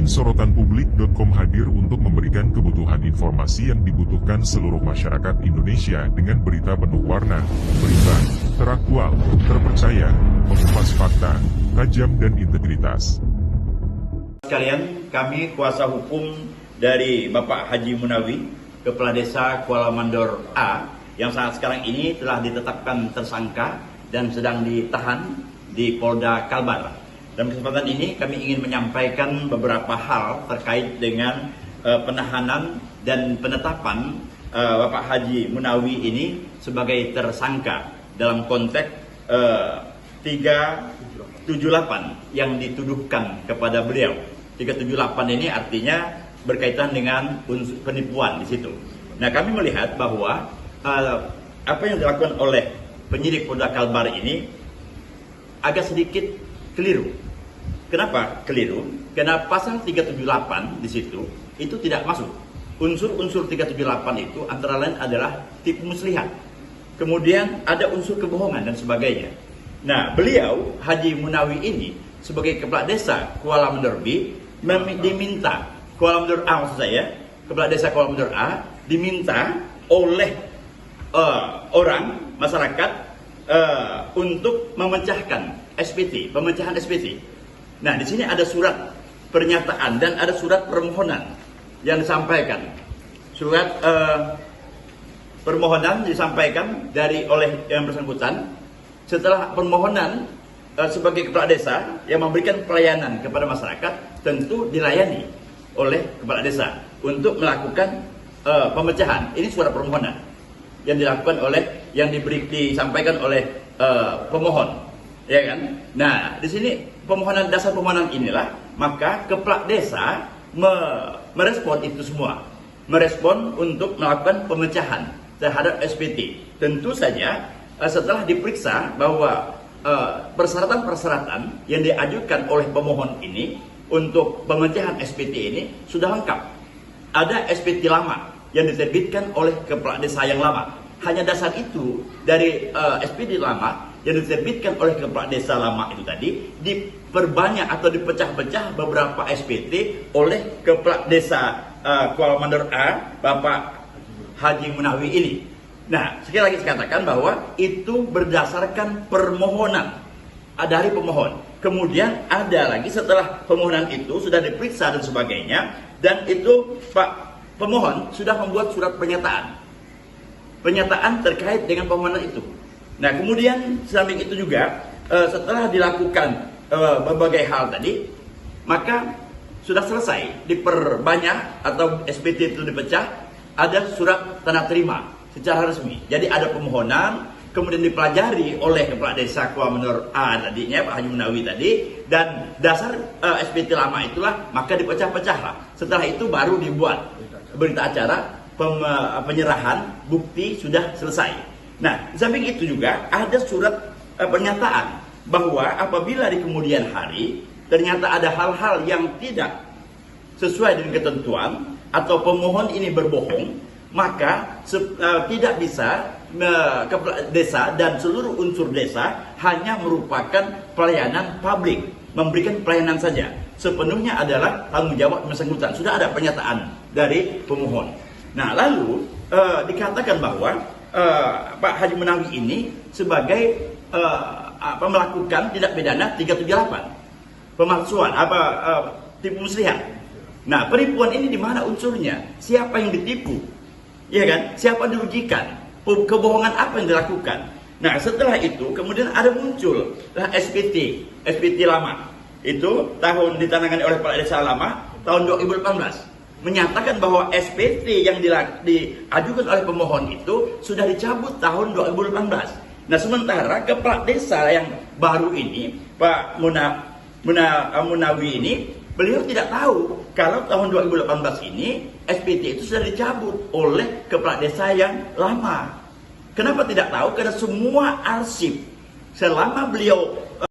Sorotan Publik.com hadir untuk memberikan kebutuhan informasi yang dibutuhkan seluruh masyarakat Indonesia dengan berita penuh warna, berita teraktual, terpercaya, mengupas fakta, tajam dan integritas. Sekalian, kami kuasa hukum dari Bapak Haji Munawi, Kepala Desa Kuala Mandor A, yang saat sekarang ini telah ditetapkan tersangka dan sedang ditahan di Polda Kalbar. Dalam kesempatan ini kami ingin menyampaikan beberapa hal terkait dengan penahanan dan penetapan Bapak Haji Munawi ini sebagai tersangka dalam konteks 378 yang dituduhkan kepada beliau. 378 ini artinya berkaitan dengan unsur penipuan di situ. Nah, kami melihat bahwa apa yang dilakukan oleh penyidik Polda Kalbar ini agak sedikit keliru. Kenapa keliru? Karena pasal 378 di situ itu tidak masuk. Unsur-unsur 378 itu antara lain adalah tipu muslihat. Kemudian ada unsur kebohongan dan sebagainya. Nah, beliau Haji Munawi ini sebagai kepala desa Kuala Mandor B diminta, Kuala Mandor A maksud saya, kepala desa Kuala Mandor A diminta oleh orang masyarakat untuk memecahkan SPT, pemecahan SPT. Nah, di sini ada surat pernyataan dan ada surat permohonan yang disampaikan. Surat permohonan disampaikan oleh yang bersangkutan setelah permohonan sebagai kepala desa yang memberikan pelayanan kepada masyarakat tentu dilayani oleh kepala desa untuk melakukan pemecahan. Ini surat permohonan yang dilakukan disampaikan oleh pemohon, ya kan? Nah, di sini dasar permohonan inilah maka kepala desa merespon itu semua, merespon untuk melakukan pemecahan terhadap SPT. Tentu saja setelah diperiksa bahwa persyaratan-persyaratan yang diajukan oleh pemohon ini untuk pemecahan SPT ini sudah lengkap. Ada SPT lama yang diterbitkan oleh kepala desa yang lama. Hanya dasar itu dari SPT lama yang diterbitkan oleh kepala desa lama itu tadi diperbanyak atau dipecah-pecah beberapa SPT oleh kepala desa Kuala Mandor A, Bapak Haji Munawi ini. Nah, sekali lagi saya katakan bahwa itu berdasarkan permohonan dari pemohon. Kemudian ada lagi setelah permohonan itu sudah diperiksa dan sebagainya, dan itu Pak pemohon sudah membuat surat pernyataan terkait dengan permohonan itu. Nah, kemudian samping itu juga setelah dilakukan berbagai hal tadi, maka sudah selesai diperbanyak atau SPT itu dipecah, ada surat tanda terima secara resmi. Jadi ada permohonan, kemudian dipelajari oleh kepala desa Kuala Mandor A tadinya Pak Haji Munawi tadi, dan dasar SPT lama itulah maka dipecah-pecahlah. Setelah itu baru dibuat berita acara penyerahan bukti sudah selesai. Nah, di samping itu juga ada surat pernyataan bahwa apabila di kemudian hari ternyata ada hal-hal yang tidak sesuai dengan ketentuan atau pemohon ini berbohong, maka tidak bisa kepala desa dan seluruh unsur desa hanya merupakan pelayanan publik, memberikan pelayanan saja. Sepenuhnya adalah tanggung jawab bersangkutan. Sudah ada pernyataan dari pemohon. Nah, lalu dikatakan bahwa Pak Haji Munawi ini sebagai melakukan tindak pidana 378, pemalsuan tipu muslihat. Nah, penipuan ini di mana unsurnya? Siapa yang ditipu? Ya kan? Siapa dirugikan? Kebohongan apa yang dilakukan? Nah, setelah itu kemudian ada muncul SPT lama. Itu ditandatangani oleh kepala desa lama tahun 2018. Menyatakan bahwa SPT yang diajukan oleh pemohon itu sudah dicabut tahun 2018. Nah, sementara kepala desa yang baru ini, Pak Munawi ini, beliau tidak tahu kalau tahun 2018 ini SPT itu sudah dicabut oleh kepala desa yang lama. Kenapa tidak tahu? Karena semua arsip selama beliau